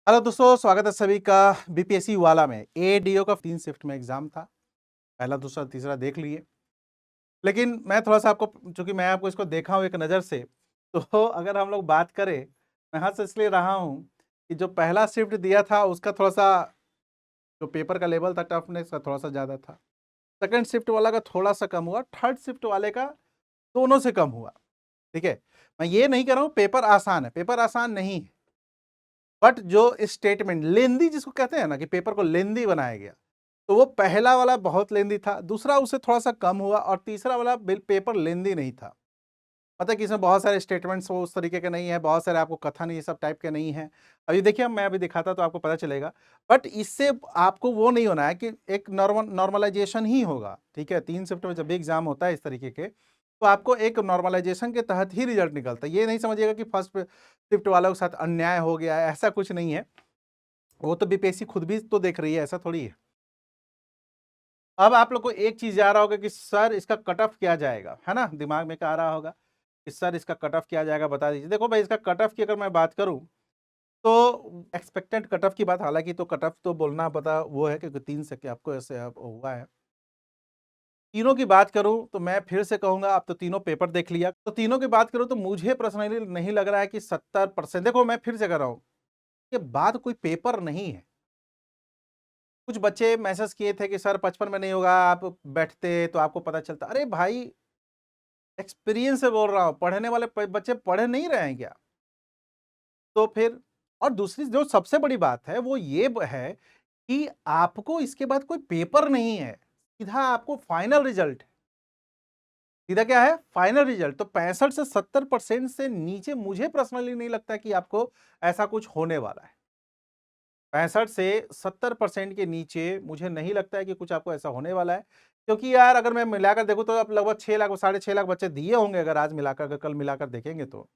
Hello दोस्तों, स्वागत है सभी का बीपीएससी वाला में। एडीओ का 3 शिफ्ट में एग्जाम था। पहला, दूसरा, तीसरा देख लिए। लेकिन मैं थोड़ा-सा आपको, चूँकि मैं आपको इसको देखा हूँ एक नज़र से, तो अगर हम लोग बात करें, मैं हँस इसलिए रहा हूँ कि जो पहला शिफ्ट दिया था उसका थोड़ा-सा जो पेपर का लेवल था, टफनेस का थोड़ा-सा ज़्यादा था। सेकंड शिफ्ट वाला का थोड़ा-सा कम हुआ, थर्ड शिफ्ट वाले का दोनों से कम हुआ, ठीक है? मैं ये नहीं कह रहा हूँ पेपर आसान है, पेपर आसान नहीं है। बट जो स्टेटमेंट लेंदी जिसको कहते हैं ना कि पेपर को लेंदी बनाया गया, तो वो पहला वाला बहुत लेंदी था, दूसरा उससे थोड़ा-सा कम हुआ और तीसरा वाला पेपर लेंदी नहीं था। पता है कि इसमें बहुत सारे स्टेटमेंट्स वो उस तरीके के नहीं है, बहुत सारे आपको कथन ये सब टाइप के नहीं है। अभी देखिए मैं अभी दिखाता तो आपको पता चलेगा। बट इससे आपको वो नहीं होना है कि एक नॉर्मलाइज़ेशन ही होगा, ठीक है? 3 शिफ्ट में जब भी एग्ज़ाम होता है इस तरीके के, तो आपको एक नॉर्मलाइज़ेशन के तहत ही रिज़ल्ट निकलता है। ये नहीं समझिएगा कि फर्स्ट शिफ्ट वालों के साथ अन्याय हो गया है, ऐसा कुछ नहीं है। वो तो बीपीएससी खुद भी तो देख रही है, ऐसा थोड़ी है। अब आप लोग को एक चीज़ आ रहा होगा कि सर इसका कट ऑफ क्या जाएगा, है ना? दिमाग में क्या आ रहा होगा कि सर इसका कट ऑफ क्या जाएगा बता दीजिए। देखो भाई, इसका कट ऑफ की अगर मैं बात करूँ, तो एक्सपेक्टेड कट ऑफ की बात, हालाँकि तो कट ऑफ तो बोलना पता वो है क्योंकि 3 से क्या आपको ऐसे अब हुआ है। तीनों की बात करूँ तो मैं फिर से कहूँगा, आप तो तीनों पेपर देख लिया। तो तीनों की बात करूँ तो मुझे पर्सनली नहीं लग रहा है कि 70%, देखो मैं फिर से कह रहा हूँ, ये बात कोई पेपर नहीं है। कुछ बच्चे मैसेज किए थे कि सर 55 में नहीं होगा, आप बैठते तो आपको पता चलता। अरे भाई, एक्सपीरियंस से बोल रहा हूँ, पढ़ने वाले बच्चे पढ़ नहीं रहे हैं क्या? तो फिर, और दूसरी जो सबसे बड़ी बात है वो ये है कि आपको इसके बाद कोई पेपर नहीं है, सीधा आपको फाइनल रिजल्ट। सीधा क्या है? Final result. तो 65 से 70% से नीचे मुझे पर्सनली नहीं लगता कि आपको ऐसा कुछ होने वाला है। 65 से 70% के नीचे मुझे नहीं लगता है कि कुछ आपको ऐसा होने वाला है। क्योंकि यार अगर मैं मिलाकर देखूँ तो आप लगभग 6 लाख, साढ़े 6 लाख बच्चे दिए होंगे, अगर आज मिलाकर, अगर कल मिलाकर देखेंगे तो।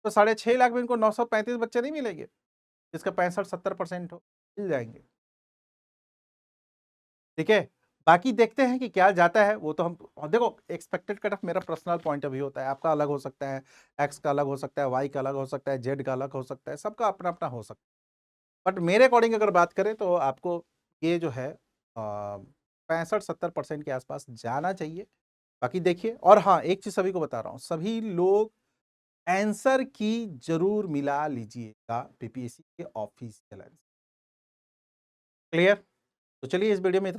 तो साढ़े 6 लाख में इनको 935 बच्चे नहीं मिलेंगे, जिसका 65-70% हो, मिल जाएँगे। ठीक है? बाकी देखते हैं कि क्या जाता है, वो तो हम, और देखो एक्सपेक्टेड कट ऑफ मेरा पर्सनल पॉइंट ऑफ व्यू होता है, आपका अलग हो सकता है, एक्स का अलग हो सकता है, वाई का अलग हो सकता है, जेड का अलग हो सकता है, सबका अपना-अपना हो सकता है। बट मेरे अकॉर्डिंग अगर बात करें तो आपको ये जो है 65-70% के आसपास जाना चाहिए। बाकी देखिए, और हाँ, एक चीज़ सभी को बता रहा हूँ, सभी लोग आंसर की ज़रूर मिला लीजिएगा बीपीएससी के ऑफिशियल आंसर। क्लियर? तो चलिए इस वीडियो में इतना ही।